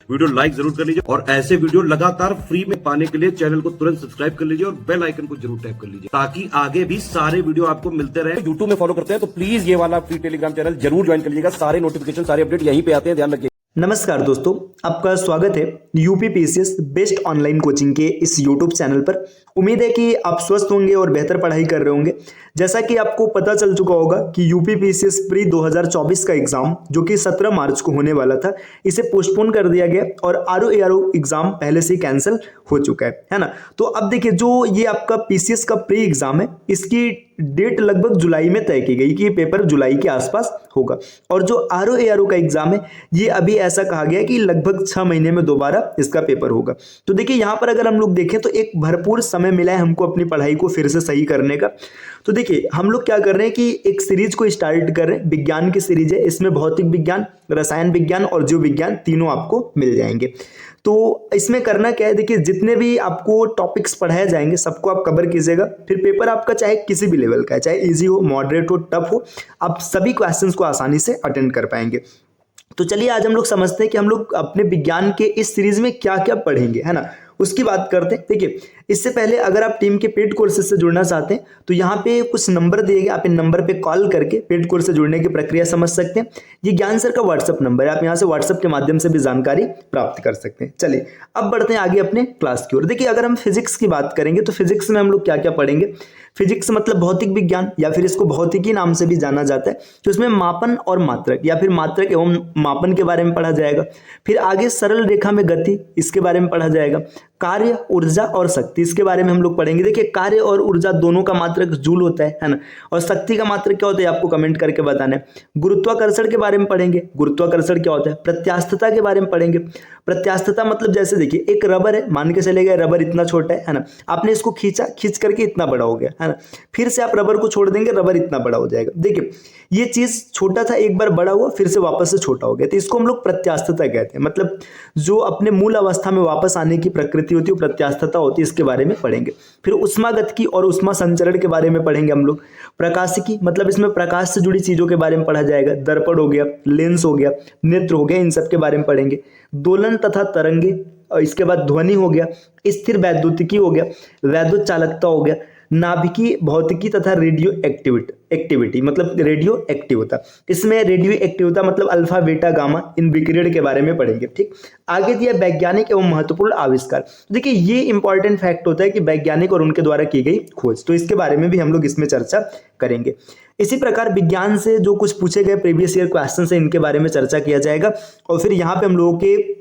Video like जरूर कर लीजिए और ऐसे वीडियो लगातार फ्री में पाने के लिए चैनल को तुरंत सब्सक्राइब कर लीजिए और बेल आइकन को जरूर टैप कर लीजिए ताकि आगे भी सारे वीडियो आपको मिलते रहे। यूट्यूब में फॉलो करते हैं तो प्लीज ये वाला फ्री टेलीग्राम चैनल जरूर ज्वाइन कर लीजिएगा। सारे नोटिफिकेशन सारे अपडेट यहीं पे आते हैं, ध्यान रखिए। नमस्कार दोस्तों, आपका स्वागत है UP PCS best online coaching के इस यूट्यूब चैनल पर। उम्मीद है कि आप स्वस्थ होंगे और बेहतर पढ़ाई कर रहे होंगे। जैसा कि आपको पता चल चुका होगा कि यूपी पीसीएस प्री 2024 का एग्जाम जो कि 17 मार्च को होने वाला था, इसे पोस्टपोन कर दिया गया और आरओ एग्जाम पहले से ही कैंसिल हो चुका है ना। तो अब देखिए, जो ये आपका पीसीएस का प्री एग्जाम है, इसकी डेट लगभग जुलाई में तय की गई कि ये पेपर जुलाई के आसपास होगा। और जो आरओ का एग्जाम है, ये अभी ऐसा कहा गया है कि लगभग 6 महीने में दोबारा इसका पेपर होगा। तो देखिए, यहाँ पर अगर हम लोग देखें तो एक भरपूर समय मिला है हमको अपनी पढ़ाई को फिर से सही करने का। तो देखिए, हम लोग क्या कर रहे हैं कि एक सीरीज को स्टार्ट कर रहे हैं, विज्ञान की सीरीज है। इसमें भौतिक विज्ञान, रसायन विज्ञान और जीव विज्ञान तीनों आपको मिल जाएंगे। तो इसमें करना क्या है, देखिए, जितने भी आपको टॉपिक्स पढ़ाए जाएंगे सबको आप कवर कीजिएगा। फिर पेपर आपका चाहे किसी भी लेवल का है, चाहे इजी हो, मॉडरेट हो, टफ हो, आप सभी क्वेश्चंस को आसानी से अटेंड कर पाएंगे। तो चलिए, आज हम लोग समझते हैं कि हम लोग अपने विज्ञान के इस सीरीज में क्या क्या पढ़ेंगे, है ना, उसकी बात करते हैं। देखिए, इससे पहले अगर आप टीम के पेड कोर्सेज से जुड़ना चाहते हैं तो यहाँ पे कुछ नंबर दिए गए, आप इन नंबर पे कॉल करके पेड कोर्स से जुड़ने की प्रक्रिया समझ सकते हैं। ये ज्ञान सर का व्हाट्सअप नंबर है, आप यहाँ से व्हाट्सअप के माध्यम से भी जानकारी प्राप्त कर सकते हैं। चलिए, अब बढ़ते हैं आगे अपने क्लास की ओर। देखिए, अगर हम फिजिक्स की बात करेंगे तो फिजिक्स में हम लोग क्या क्या पढ़ेंगे। फिजिक्स मतलब भौतिक विज्ञान या फिर इसको भौतिकी नाम से भी जाना जाता है। तो इसमें मापन और मात्रक या फिर मात्रक एवं मापन के बारे में पढ़ा जाएगा। फिर आगे सरल रेखा में गति, इसके बारे में पढ़ा जाएगा। कार्य, ऊर्जा और शक्ति, इसके बारे में हम लोग पढ़ेंगे। देखिए, कार्य और ऊर्जा दोनों का मात्रक जूल होता है ना, और शक्ति का मात्रक क्या होता है आपको कमेंट करके बताना है। गुरुत्वाकर्षण के बारे में पढ़ेंगे, गुरुत्वाकर्षण क्या होता है। प्रत्यास्थता के बारे में पढ़ेंगे। प्रत्यास्थता मतलब जैसे देखिए, एक रबर है, मान के चले गए रबर इतना छोटा है ना, आपने इसको खींचा, खींच करके इतना बड़ा हो गया, है ना। फिर से आप रबर को छोड़ देंगे, रबर इतना बड़ा हो जाएगा। देखिए, ये चीज छोटा था, एक बार बड़ा हुआ, फिर से वापस से छोटा हो गया। तो इसको हम लोग प्रत्यास्थता कहते हैं। मतलब जो अपने मूल अवस्था में वापस आने की प्रकृति होती है वो प्रत्यास्थता होती है, इसके बारे में पढ़ेंगे। फिर उष्मागतिकी और उष्मा संचरण के बारे में पढ़ेंगे हम लोग। प्रकाशिकी मतलब इसमें प्रकाश से जुड़ी चीजों के बारे में पढ़ा जाएगा। दर्पण हो गया, लेंस हो गया, नेत्र हो गया, इन सब के बारे में पढ़ेंगे। दोलन तथा तरंगे, और इसके बाद ध्वनि हो गया, स्थिर वैद्युतिकी हो गया, वैद्युत चालकता हो गया, नाभिकीय भौतिकी तथा रेडियो एक्टिविटी मतलब रेडियो एक्टिवता। इसमें रेडियो एक्टिवता मतलब अल्फा, बीटा, गामा, इन विकिरण के बारे में पढ़ेंगे। ठीक, आगे दिया वैज्ञानिक एवं महत्वपूर्ण आविष्कार। देखिए, ये इंपॉर्टेंट फैक्ट होता है कि वैज्ञानिक और उनके द्वारा की गई खोज, तो इसके बारे में भी हम लोग इसमें चर्चा करेंगे। इसी प्रकार विज्ञान से जो कुछ पूछे गए प्रीवियस ईयर क्वेश्चन है, इनके बारे में चर्चा किया जाएगा। और फिर यहाँ पे हम लोगों के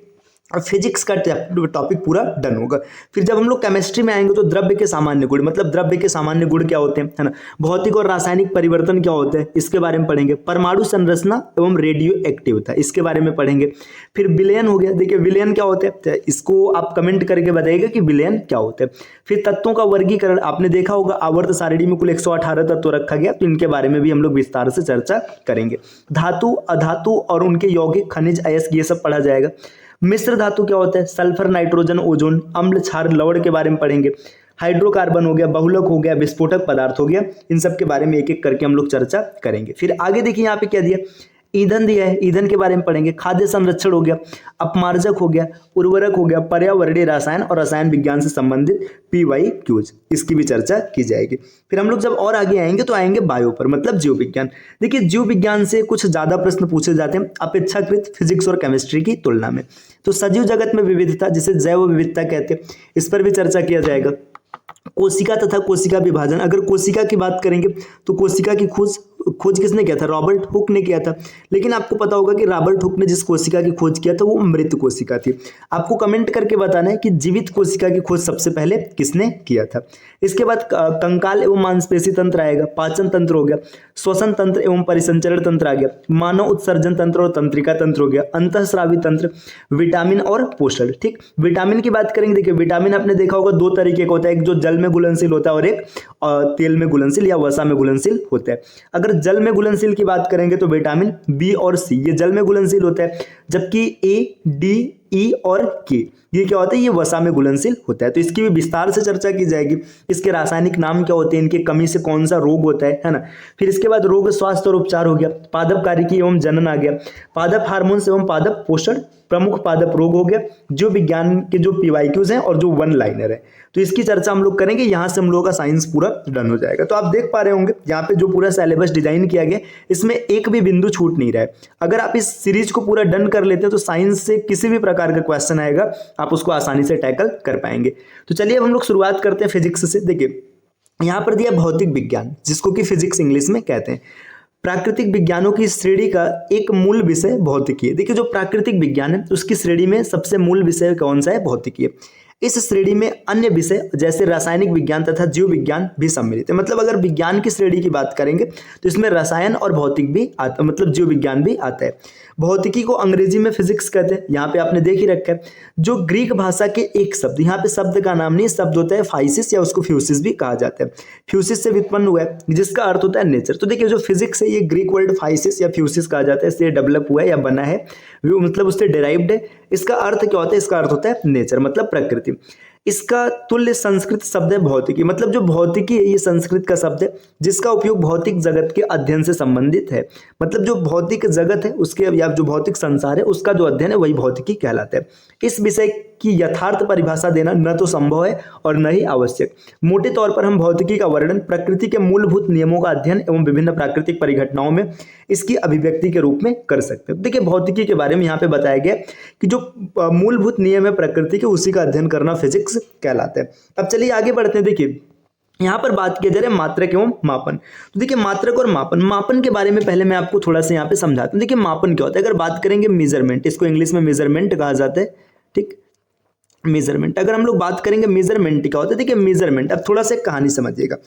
फिजिक्स का टॉपिक पूरा डन होगा। फिर जब हम लोग केमिस्ट्री में आएंगे तो द्रव्य के सामान्य गुण, मतलब द्रव्य के सामान्य गुण क्या होते हैं, है ना। भौतिक और रासायनिक परिवर्तन क्या होते हैं, इसके बारे में पढ़ेंगे। परमाणु संरचना एवं रेडियो एक्टिवता, इसके बारे में पढ़ेंगे। फिर विलयन हो गया। देखिए, विलयन क्या होते हैं, इसको आप कमेंट करके बताइएगा कि विलयन क्या होते हैं। फिर तत्वों का वर्गीकरण, आपने देखा होगा आवर्त सारणी में कुल 118 तत्व रखा गया, तो इनके बारे में भी हम लोग विस्तार से चर्चा करेंगे। धातु, अधातु और उनके यौगिक, खनिज, अयस्क, ये सब पढ़ा जाएगा। मिश्र धातु क्या होता है, सल्फर, नाइट्रोजन, ओजोन, अम्ल, क्षार, लवण के बारे में पढ़ेंगे। हाइड्रोकार्बन हो गया, बहुलक हो गया, विस्फोटक पदार्थ हो गया, इन सब के बारे में एक एक करके हम लोग चर्चा करेंगे। फिर आगे देखिए, यहाँ पे क्या दिया, ईंधन दिया है, ईंधन के बारे में पढ़ेंगे। खाद्य संरक्षण हो गया, अपमार्जक हो गया, उर्वरक हो गया, पर्यावरणीय रसायन और रसायन विज्ञान से संबंधित PYQs, इसकी भी चर्चा की जाएगी। फिर हम लोग जब और आगे आएंगे तो आएंगे बायो पर, मतलब जीव विज्ञान। देखिए, जीव विज्ञान से कुछ ज्यादा प्रश्न पूछे जाते हैं अपेक्षाकृत फिजिक्स और केमिस्ट्री की तुलना में। तो सजीव जगत में विविधता, जिसे जैव विविधता कहते हैं, इस पर भी चर्चा किया जाएगा। कोशिका तथा कोशिका विभाजन, अगर कोशिका की बात करेंगे तो कोशिका की खोज किसने किया था, रॉबर्ट हुक ने किया था। लेकिन आपको पता होगा कि रॉबर्ट हुक ने जिस कोशिका की खोज किया था वो मृत कोशिका थी। आपको कमेंट करके बताना है कि जीवित कोशिका की खोज सबसे पहले किसने किया था। इसके बाद कंकाल एवं मांसपेशी तंत्र आएगा, पाचन तंत्र हो गया, श्वसन तंत्र एवं परिसंचरण तंत्र आ गया, मानव उत्सर्जन तंत्र और तंत्रिका तंत्र हो गया, अंतःस्रावी तंत्र, विटामिन और पोषण। ठीक, विटामिन की बात करेंगे। देखिए, विटामिन आपने देखा होगा दो तरीके का होता है, एक जो जल में घुलनशील होता है और एक तेल में घुलनशील या वसा में घुलनशील होता है। अगर जल में घुलनशील की बात करेंगे तो विटामिन बी और सी, ये जल में घुलनशील होता है, जबकि ए, डी, ई और के ये क्या होता है, ये वसा में घुलनशील होता है। तो इसकी भी विस्तार से चर्चा की जाएगी। इसके रासायनिक नाम क्या होते हैं, इनकी कमी से कौन सा रोग होता है ना। फिर इसके बाद रोग, स्वास्थ्य और उपचार हो गया, पादप कार्यकी एवं जनन आ गया, पादप हार्मोन्स एवं पादप पोषण प्रमुख पादप रोग हो गया, जीव विज्ञान के जो पीवाईक्यूज हैं और जो वन लाइनर है, तो इसकी चर्चा हम लोग करेंगे। यहाँ से हम लोगों का साइंस पूरा डन हो जाएगा। तो आप देख पा रहे होंगे यहाँ पे जो पूरा सिलेबस डिजाइन किया गया, इसमें एक भी बिंदु छूट नहीं रहा है। अगर आप इस सीरीज को पूरा डन कर लेते हैं तो साइंस से किसी भी प्रकार का क्वेश्चन आएगा आप उसको आसानी से टैकल कर पाएंगे। तो चलिए अब हम लोग शुरुआत करते हैं फिजिक्स से। देखिए यहाँ पर दिया भौतिक विज्ञान, जिसको कि फिजिक्स इंग्लिश में कहते हैं। प्राकृतिक विज्ञानों की श्रेणी का एक मूल विषय भौतिकी है। देखिए जो प्राकृतिक विज्ञान है उसकी श्रेणी में सबसे मूल विषय कौन सा है? भौतिकी है। इस श्रेणी में अन्य विषय जैसे रासायनिक विज्ञान तथा जीव विज्ञान भी सम्मिलित है। मतलब अगर विज्ञान की श्रेणी की बात करेंगे तो इसमें रसायन और भौतिक भी आता, मतलब जीव विज्ञान भी आता है। भौतिकी को अंग्रेजी में फिजिक्स कहते हैं, यहाँ पे आपने देख ही रखा है। जो ग्रीक भाषा के एक शब्द, यहाँ पे शब्द का नाम नहीं, शब्द होता है फाइसिस या उसको फ्यूसिस भी कहा जाता है। फ्यूसिस से व्युत्पन्न हुआ है जिसका अर्थ होता है नेचर। तो देखिए जो फिजिक्स है ये ग्रीक वर्ड फाइसिस या फ्यूसिस कहा जाता है, इससे डेवलप हुआ है या बना है, वो मतलब उससे डिराइव्ड है। इसका अर्थ क्या होता है? इसका अर्थ होता है नेचर, मतलब प्रकृति। इसका तुल्य संस्कृत शब्द है भौतिकी। मतलब जो भौतिकी है ये संस्कृत का शब्द है जिसका उपयोग भौतिक जगत के अध्ययन से संबंधित है। मतलब जो भौतिक जगत है उसके या जो भौतिक संसार है उसका जो अध्ययन है वही भौतिकी कहलाता है। इस विषय की यथार्थ परिभाषा देना न तो संभव है और न ही आवश्यक। मोटे तौर पर हम भौतिकी का वर्णन प्रकृति के मूलभूत नियमों का अध्ययन एवं विभिन्न प्राकृतिक परिघटनाओं में इसकी अभिव्यक्ति के रूप में कर सकते हैं। देखिए भौतिकी के बारे में यहाँ पे बताया गया कि जो मूलभूत नियम है प्रकृति के उसी का अध्ययन करना फिजिक्स कहलाता है। अब चलिए आगे बढ़ते हैं। देखिए यहाँ पर बात किया जा रहा है मात्रक एवं मापन। तो देखिए मात्रक और मापन के बारे में पहले मैं आपको थोड़ा सा यहाँ पे समझाता हूँ। देखिए मापन क्या होता है? अगर बात करेंगे मेजरमेंट, इसको इंग्लिश में मेजरमेंट कहा जाता है, ठीक। मेजरमेंट, अगर हम लोग बात करेंगे मेजरमेंट क्या होता है? देखिए मेजरमेंट, अब थोड़ा सा एक कहानी समझिएगा।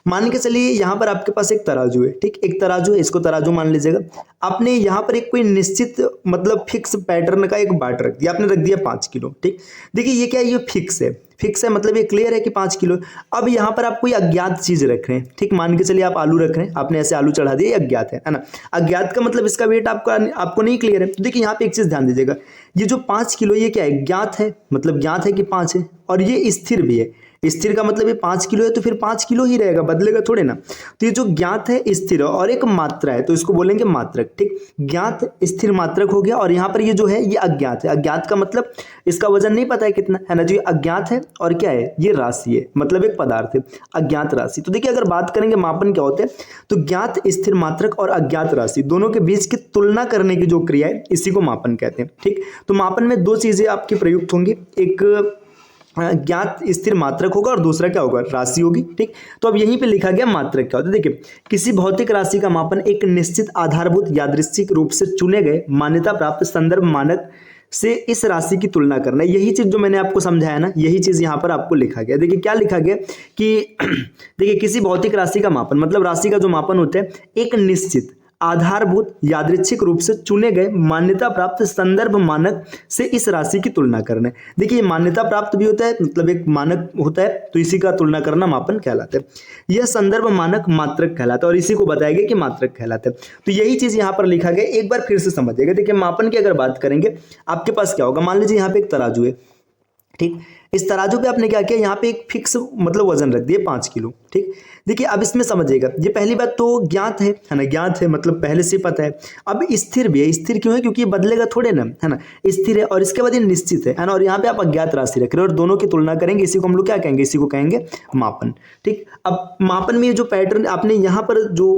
मान के चलिए यहाँ पर आपके पास एक तराजू है, ठीक, एक तराजू है, इसको तराजू मान लीजिएगा। आपने यहाँ पर एक कोई निश्चित मतलब फिक्स पैटर्न का एक बाट रख दिया, आपने रख दिया 5 किलो, ठीक। देखिए ये क्या है? ये फिक्स है, फिक्स है मतलब ये क्लियर है कि 5 किलो। अब यहाँ पर आप कोई अज्ञात चीज रख रहे हैं, ठीक, मान के चलिए आप आलू रख रहे हैं, आपने ऐसे आलू चढ़ा दिया, अज्ञात है ना। अज्ञात का मतलब इसका वेट आपको नहीं क्लियर है। तो देखिए यहाँ पे एक चीज ध्यान दीजिएगा, ये जो 5 किलो ये क्या है? ज्ञात है, मतलब ज्ञात है कि 5 है, और ये स्थिर भी है। स्थिर का मतलब ये 5 किलो है तो फिर 5 किलो ही रहेगा, बदलेगा थोड़े ना। तो ये जो ज्ञात है स्थिर है और एक मात्रा है तो इसको बोलेंगे मात्रक, ठीक। ज्ञात स्थिर मात्रक हो गया। और यहाँ पर ये जो है ये अज्ञात है। अज्ञात का मतलब इसका वजन नहीं पता है कितना है ना, जो अज्ञात है और क्या है? ये राशि है, मतलब एक पदार्थ है, अज्ञात राशि। तो देखिए अगर बात करेंगे मापन क्या होते हैं तो ज्ञात स्थिर मात्रक और अज्ञात राशि दोनों के बीच की तुलना करने की जो क्रिया है इसी को मापन कहते हैं, ठीक। तो मापन में 2 चीजें आपकी प्रयुक्त होंगी, एक ज्ञात स्थिर मात्रक होगा और दूसरा क्या होगा? राशि होगी, ठीक। तो अब यहीं पे लिखा गया मात्रक क्या होता है। देखिए किसी भौतिक राशि का मापन एक निश्चित आधारभूत यादृच्छिक रूप से चुने गए मान्यता प्राप्त संदर्भ मानक से इस राशि की तुलना करना है। यही चीज जो मैंने आपको समझाया ना, यही चीज यहाँ पर आपको लिखा गया। देखिए क्या लिखा गया कि देखिए किसी भौतिक राशि का मापन मतलब राशि का जो मापन होता है एक निश्चित आधारभूत यादृच्छिक रूप से चुने गए मान्यता प्राप्त संदर्भ मानक से इस राशि की तुलना करना है। देखिए मान्यता प्राप्त भी होता है, मतलब एक मानक होता है, तो इसी का तुलना करना मापन कहलाता है। यह संदर्भ मानक मात्रक कहलाता है और इसी को बताया गया कि मात्रक कहलाता है। तो यही चीज यहाँ पर लिखा गया, एक बार फिर से समझिएगा। देखिए मापन की अगर बात करेंगे आपके पास क्या होगा? मान लीजिए यहाँ पे एक तराजू है, ठीक। इस तराजू पे आपने क्या किया? यहाँ पे एक फिक्स मतलब वजन रख दिया 5 किलो, ठीक। देखिए अब इसमें समझिएगा, ये पहली बात तो ज्ञात है ना, ज्ञात है मतलब पहले से पता है। अब स्थिर भी है, स्थिर क्यों है? क्योंकि ये बदलेगा थोड़े ना, है ना, स्थिर है। और इसके बाद ये निश्चित है ना, और यहाँ पे आप अज्ञात राशि रख रहे हो और दोनों की तुलना करेंगे, इसी को हम लोग क्या कहेंगे? इसी को कहेंगे मापन, ठीक। अब मापन में जो पैटर्न आपने यहाँ पर जो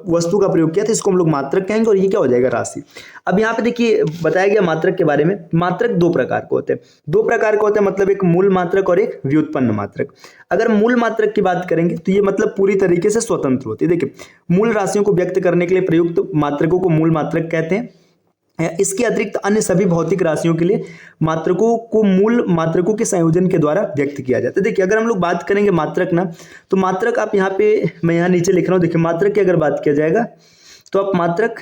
वस्तु का प्रयोग किया था इसको हम लोग मात्रक कहेंगे और ये क्या हो जाएगा? राशि। अब यहाँ पे देखिए बताया गया मात्रक के बारे में। मात्रक 2 प्रकार के होते हैं, 2 प्रकार का होता है, मतलब एक मूल मात्रक और एक व्युत्पन्न मात्रक। अगर मूल मात्रक की बात करेंगे तो ये मतलब पूरी तरीके से स्वतंत्र होती है। देखिए मूल राशियों को व्यक्त करने के लिए प्रयुक्त मात्रकों को मूल मात्रक कहते हैं। इसके अतिरिक्त अन्य सभी भौतिक राशियों के लिए मात्रकों को मूल मात्रकों के संयोजन के द्वारा व्यक्त किया जाता है। देखिए अगर हम लोग बात करेंगे मात्रक ना, तो मात्रक आप यहाँ पे, मैं यहाँ नीचे लिख रहा हूँ, देखिए मात्रक की अगर बात किया जाएगा तो आप मात्रक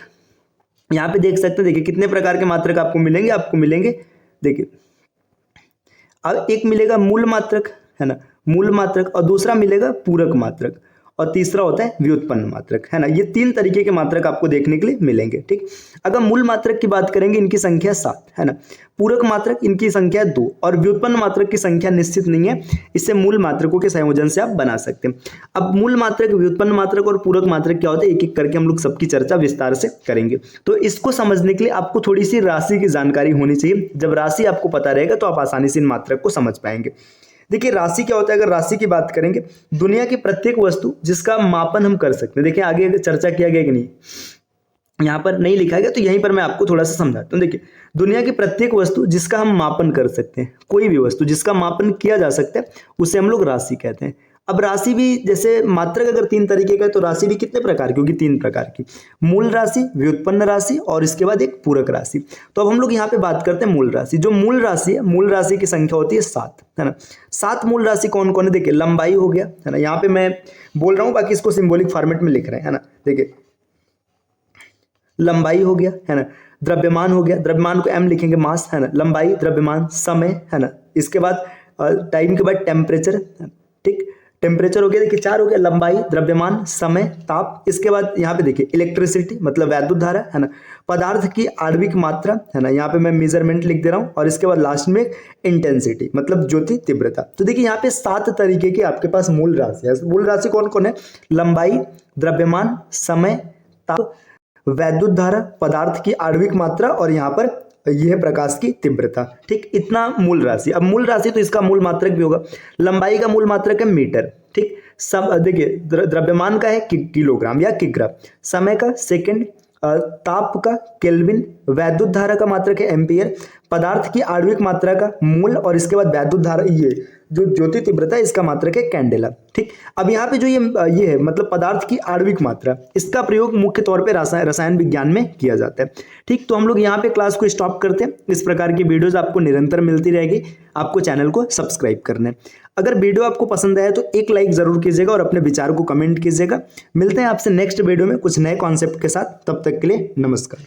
यहाँ पे देख सकते हैं। देखिए कितने प्रकार के मात्रक आपको मिलेंगे, देखिए अब एक मिलेगा मूल मात्रक, है ना, मूल मात्रक, और दूसरा मिलेगा पूरक मात्रक, और तीसरा होता है व्युत्पन्न मात्रक, है ना। ये 3 तरीके के मात्रक आपको देखने के लिए मिलेंगे, ठीक। अगर मूल मात्रक की बात करेंगे, इनकी संख्या 7 है ना। पूरक मात्रक इनकी संख्या 2 और व्युत्पन्न मात्रक की संख्या निश्चित नहीं है, इससे मूल मात्रकों के संयोजन से आप बना सकते हैं। अब मूल मात्रक, व्युत्पन्न मात्रक और पूरक मात्रक क्या होते हैं, एक एक करके हम लोग सबकी चर्चा विस्तार से करेंगे। तो इसको समझने के लिए आपको थोड़ी सी राशि की जानकारी होनी चाहिए। जब राशि आपको पता रहेगा तो आप आसानी से इन मात्रक को समझ पाएंगे। देखिए राशि क्या होता है, अगर राशि की बात करेंगे, दुनिया की प्रत्येक वस्तु जिसका मापन हम कर सकते हैं। देखिए आगे चर्चा किया गया कि नहीं, यहाँ पर नहीं लिखा गया, तो यहीं पर मैं आपको थोड़ा सा समझाता हूँ। देखिए दुनिया की प्रत्येक वस्तु जिसका हम मापन कर सकते हैं, कोई भी वस्तु जिसका मापन किया जा सकता है, उसे हम लोग राशि कहते हैं। अब राशि भी जैसे मात्रक अगर 3 तरीके का है, तो राशि भी कितने प्रकार की होगी, 3 प्रकार की, मूल राशि, व्युत्पन्न राशि और इसके बाद एक पूरक राशि। तो अब हम लोग यहाँ पे बात करते हैं मूल राशि। जो मूल राशि है, मूल राशि की संख्या होती है 7, है ना। 7 मूल राशि कौन कौन है, देखिए लंबाई हो गया, है ना। यहाँ पे मैं बोल रहा हूँ, बाकी इसको सिंबॉलिक फॉर्मेट में लिख रहे हैं, है ना। देखिए लंबाई हो गया, है ना। द्रव्यमान हो गया, द्रव्यमान को m लिखेंगे, मास, है ना। लंबाई, द्रव्यमान, समय, है ना। इसके बाद टाइम के बाद टेम्परेचर, ठीक, टेम्परेचर हो गया। देखिए 4 हो गया, लंबाई, द्रव्यमान, समय, ताप। इसके बाद यहाँ पे देखिए इलेक्ट्रिसिटी मतलब वैद्युत धारा, है ना। पदार्थ की आणविक मात्रा, है ना, यहाँ पे मैं मेजरमेंट लिख दे रहा हूँ। और इसके बाद लास्ट में इंटेंसिटी मतलब ज्योति तीव्रता। तो देखिए यहाँ पे 7 तरीके की आपके पास मूल राशि है। मूल राशि कौन कौन है, लंबाई, द्रव्यमान, समय, ताप, वैद्युत धारा, पदार्थ की आणविक मात्रा और यहाँ पर यह है प्रकाश की तीव्रता, ठीक। इतना मूल राशि। अब मूल राशि तो इसका मूल मात्रक भी होगा। लंबाई का मूल मात्रक है मीटर, ठीक। सब देखिए द्रव्यमान का है किलोग्राम या किग्रा, समय का सेकंड, ताप का केल्विन, वैद्युत धारा का मात्रक है एम्पियर, पदार्थ की आणविक मात्रा का मूल और इसके बाद वैद्युत धारा, ये जो ज्योति तीव्रता है इसका मात्रक है कैंडेला, ठीक। अब यहाँ पे जो ये है मतलब पदार्थ की आणविक मात्रा, इसका प्रयोग मुख्य तौर पे रसायन विज्ञान में किया जाता है, ठीक। तो हम लोग यहाँ पे क्लास को स्टॉप करते हैं। इस प्रकार की वीडियोस आपको निरंतर मिलती रहेगी, आपको चैनल को सब्सक्राइब करना है। अगर वीडियो आपको पसंद आया तो एक लाइक जरूर कीजिएगा और अपने विचार को कमेंट कीजिएगा। मिलते हैं आपसे नेक्स्ट वीडियो में कुछ नए कॉन्सेप्ट के साथ, तब तक के लिए नमस्कार।